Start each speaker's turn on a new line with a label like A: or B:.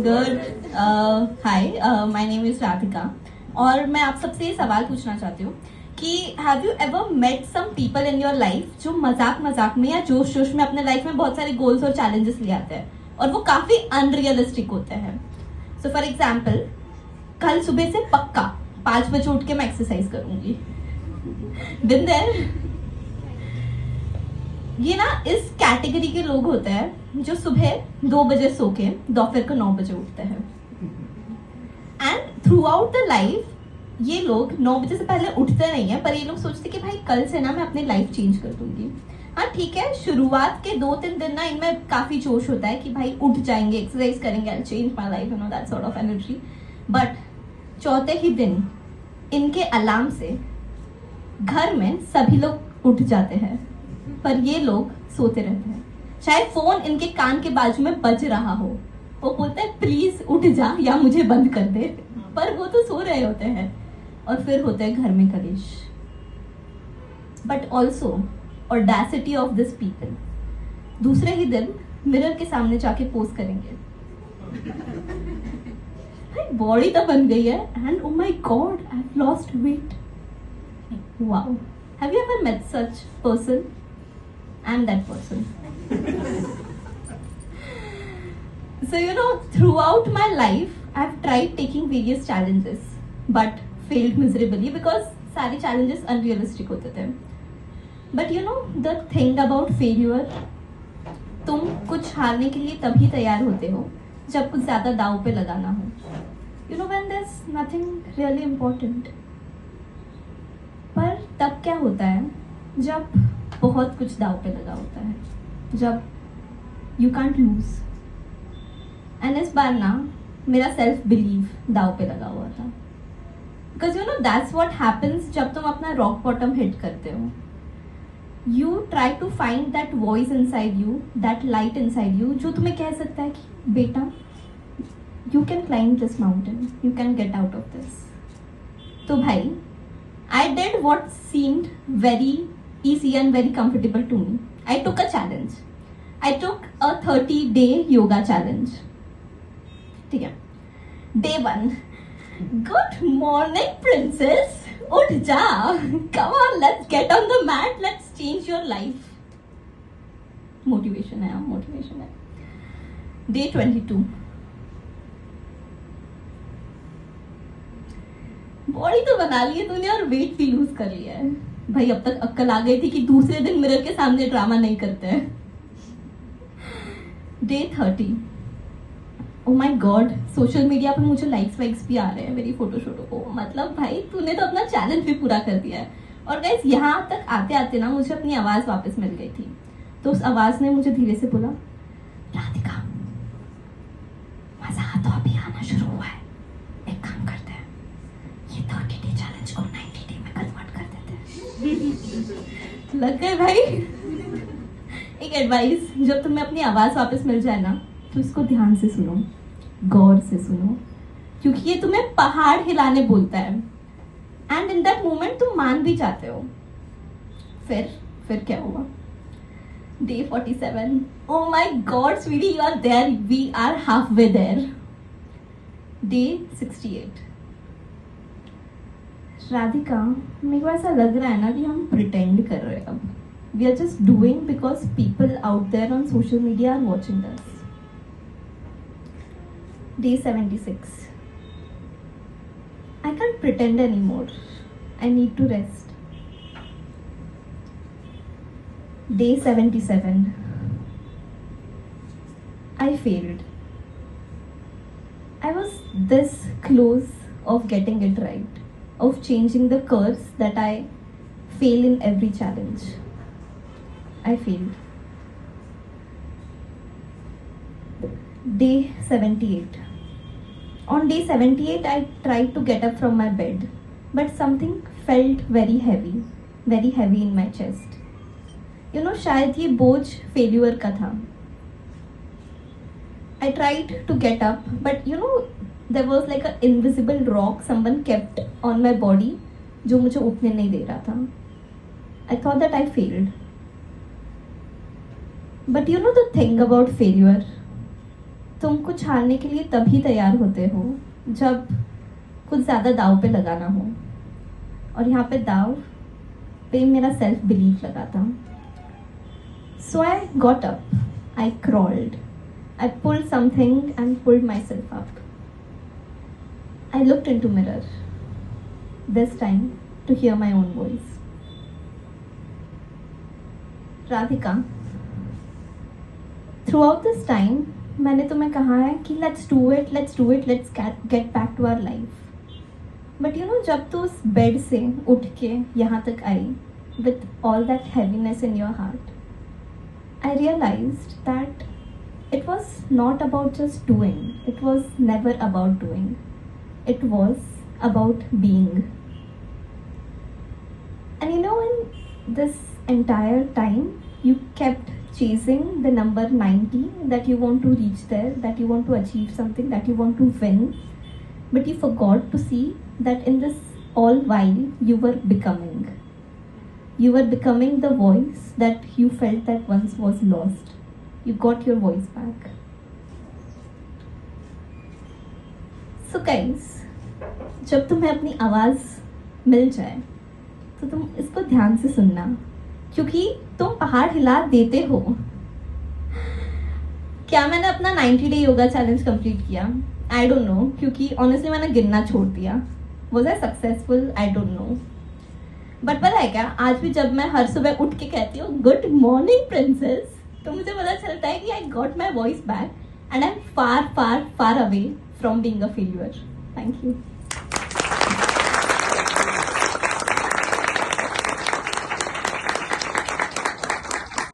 A: Good hi, my name is Radhika और मैं आप सबसे ये सवाल पूछना चाहती हूँ कि have you ever met some people in your life जो मजाक मजाक में या जोश जोश में अपने लाइफ में बहुत सारे गोल्स और चैलेंजेस ले आते हैं और वो काफी अनरियलिस्टिक होते हैं. सो फॉर एग्जाम्पल, कल सुबह से पक्का 5 बजे उठ के मैं एक्सरसाइज करूंगी. दिन देयर ये ना इस कैटेगरी के लोग होते हैं जो सुबह 2 बजे सो के दोपहर को 9 बजे उठते हैं. And through out the life ये लोग 9 बजे से पहले उठते नहीं है, पर ये लोग सोचते कि भाई कल से ना मैं अपनी लाइफ चेंज कर दूंगी. हाँ ठीक है, शुरुआत के 2-3 दिन ना इनमें काफी जोश होता है कि भाई उठ जाएंगे, एक्सरसाइज करेंगे, I change my life, you know that sort of energy. But चौथे ही दिन इनके अलार्म से घर में सभी लोग उठ जाते हैं, पर ये लोग सोते रहते हैं. चाहे फोन इनके कान के बाजू में बज रहा हो, वो बोलते हैं प्लीज उठ जा या मुझे बंद कर दे, पर वो तो सो रहे होते हैं. और फिर होते हैं घर में कलेश. But also audacity of this people, दूसरे ही दिन मिरर के सामने जाके पोज करेंगे, बॉडी तो बन गई है and oh my God I have lost weight. Wow, have you ever met such person? I'm that person. So you know, throughout my life, I've tried taking various challenges, but failed miserably because सारे challenges unrealistic होते थे. But you know, the thing about failure, तुम कुछ हारने के लिए तभी तैयार होते हो जब कुछ ज्यादा दाव पे लगाना हो. You know, when there's nothing really important. पर तब क्या होता है जब बहुत कुछ दाव पे लगा होता है, जब यू कांट लूज. एंड इस बार ना मेरा सेल्फ बिलीव दाव पे लगा हुआ था. Because you know that's what happens जब तुम अपना रॉक बॉटम हिट करते हो. You try to find that voice inside you, that light inside you, जो तुम्हें कह सकता है कि बेटा you can climb this mountain, you can get out of this. तो भाई I did what seemed very easy and very comfortable to me. I took a challenge. I took a 30-day yoga challenge. ठीक है. Day 1. Good morning, princess. उठ जा. Come on, let's get on the mat. Let's change your life. Motivation है, motivation है. Day 22. Body तो बना ली है तूने और वेट भी लूज कर लिया है. भाई अब तक अक्कल आ गई थी कि दूसरे दिन मिरर के सामने ड्रामा नहीं करते हैं. Day 30. O my God, social media पर मुझे लाइक्स वाइक्स भी आ रहे हैं मेरी फोटो शोटो को. मतलब भाई तूने तो अपना चैलेंज भी पूरा कर दिया है. और गाइस यहाँ तक आते आते ना मुझे अपनी आवाज वापस मिल गई थी. तो उस आवाज ने मुझे धीरे से बोला, राधिका मजा तो अभी आना शुरू हुआ है, एक काम करते हैं, ये 30 डे चैलेंज को 90 डे में कन्वर्ट कर देते हैं. लग गए भाई. एक एडवाइस, जब तुम्हें अपनी आवाज वापस मिल जाए ना तो इसको ध्यान से सुनो, गौर से सुनो, क्योंकि ये तुम्हें पहाड़ हिलाने बोलता है. एंड इन दैट मोमेंट तुम मान भी जाते हो. फिर क्या हुआ? Day 47. Oh my God, sweetie, you are there. We are halfway there. Day 68. Radhika, मेरे को ऐसा लग रहा है ना कि हम प्रिटेंड कर रहे हैं अब. We are just doing because people out there on social media are watching us. Day 76. I can't pretend anymore. I need to rest. Day 77. I failed. I was this close of getting it right, of changing the curse that I fail in every challenge. I failed. Day 78. On day 78, I tried to get up from my bed, but something felt very heavy in my chest. You know, शायद ये बोझ failure का था. I tried to get up, but you know, there was like an invisible rock someone kept on my body, जो मुझे उठने नहीं दे रहा था. I thought that I failed. But you know the thing about failure, तुम कुछ हारने के लिए तभी तैयार होते हो जब कुछ ज़्यादा दाव पे लगाना हो, और यहाँ पे दाव पे मेरा सेल्फ बिलीफ लगा था. So I got up, I crawled, I pulled something and pulled myself up. I looked into mirror, this time to hear my own voice. Radhika, throughout this time, मैंने तुम्हें कहा है कि let's do it, let's get back to our life. But you know, जब तू उस bed से उठ के यहाँ तक आई, with all that heaviness in your heart, I realized that it was not about just doing. It was never about doing. It was about being. And you know, in this entire time, you kept chasing the number 90, that you want to reach there, that you want to achieve something, that you want to win. But you forgot to see that in this all while, you were becoming. You were becoming the voice that you felt that once was lost. You got your voice back. So guys, जब तुम्हें अपनी आवाज़ मिल जाए तो तुम इसको ध्यान से सुनना, क्योंकि तुम पहाड़ हिला देते हो. क्या मैंने अपना 90 डे योगा चैलेंज कंप्लीट किया? आई डोंट नो, क्योंकि ऑनेस्टली मैंने गिनना छोड़ दिया. Was I successful? I don't know. But पता है क्या, आज भी जब मैं हर सुबह उठ के कहती हूँ गुड मॉर्निंग प्रिंसेस, तो मुझे पता चलता है कि I got my voice back and I am far far far away from being a failure. Thank you.